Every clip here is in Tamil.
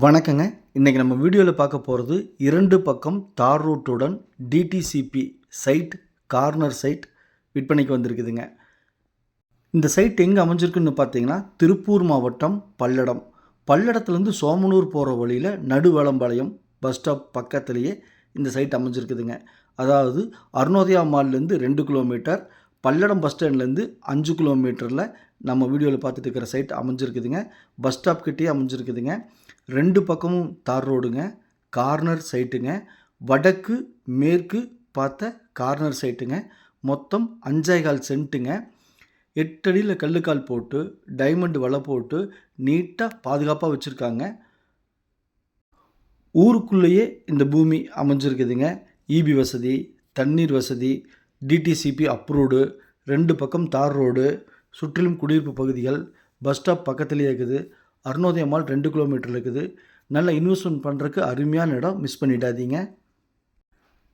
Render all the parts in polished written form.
வணக்கங்க. இன்றைக்கி நம்ம வீடியோவில் பார்க்க போகிறது 2 பக்கம் தார் ரோட்டுடன் டிடிசிபி சைட், கார்னர் சைட் விற்பனைக்கு வந்திருக்குதுங்க. இந்த சைட் எங்கே அமைஞ்சிருக்குன்னு பார்த்தீங்கன்னா, திருப்பூர் மாவட்டம் பல்லடம். பல்லடத்துலேருந்து சோமனூர் போகிற வழியில் நடுவேளம்பாளையம் பஸ் ஸ்டாப் பக்கத்துலேயே இந்த சைட் அமைஞ்சிருக்குதுங்க. அதாவது அருணோதயா மால்லேருந்து 2 கிலோமீட்டர், பல்லடம் பஸ் ஸ்டாண்ட்லேருந்து 5 கிலோமீட்டரில் நம்ம வீடியோவில் பார்த்துட்டு இருக்கிற சைட் அமைஞ்சிருக்குதுங்க. பஸ் ஸ்டாப் கிட்டேயே அமைஞ்சிருக்குதுங்க. 2 பக்கமும் தார் ரோடுங்க, கார்னர் சைட்டுங்க, வடக்கு மேற்கு பார்த்த கார்னர் சைட்டுங்க. மொத்தம் 5.25 சென்ட்டுங்க. 8 அடியில் கல்லுக்கால் போட்டு டைமண்ட் வலை போட்டு நீட்டாக பாதுகாப்பாக வச்சுருக்காங்க. ஊருக்குள்ளேயே இந்த பூமி அமைஞ்சிருக்குதுங்க. இபி வசதி, தண்ணீர் வசதி, டிடிசிபி அப்ரூவ்டு, 2 பக்கம் தார் ரோடு, சுற்றிலும் குடியிருப்பு பகுதிகள், பஸ் ஸ்டாப் பக்கத்துலேயே இருக்குது. அருணோதயா மால் 2 கிலோமீட்டரில் இருக்குது. நல்ல இன்வெஸ்ட்மெண்ட் பண்ணுறதுக்கு அருமையான இடம், மிஸ் பண்ணிடாதீங்க.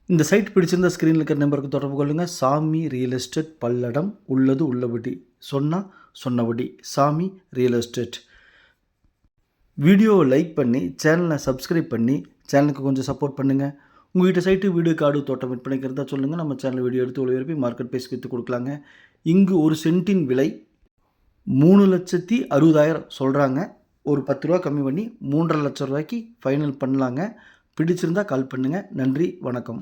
இந்த சைட் பிடிச்சிருந்த ஸ்க்ரீனில் இருக்கிற நம்பருக்கு தொடர்பு கொள்ளுங்கள். சாமி ரியல் எஸ்டேட் பல்லடம், உள்ளது உள்ளபடி, சொன்னால் சொன்னபடி சாமி ரியல் எஸ்டேட். வீடியோவை லைக் பண்ணி சேனலை சப்ஸ்கிரைப் பண்ணி சேனலுக்கு கொஞ்சம் சப்போர்ட் பண்ணுங்கள். உங்கள்கிட்ட சைட்டு, வீடு, காடு, தோட்டம் விற்பனைக்கு இருந்தால் சொல்லுங்கள். நம்ம சேனல் வீடியோ எடுத்து ஒளிபரப்பி மார்க்கெட் ப்ரைஸ் விற்று கொடுக்கலாங்க. இங்கு ஒரு சென்ட்டின் விலை 3,60,000 சொல்கிறாங்க. ஒரு 10 ரூபா கம்மி பண்ணி 3,50,000 ரூபாய்க்கு ஃபைனல் பண்ணலாங்க. பிடிச்சிருந்தால் கால் பண்ணுங்கள். நன்றி, வணக்கம்.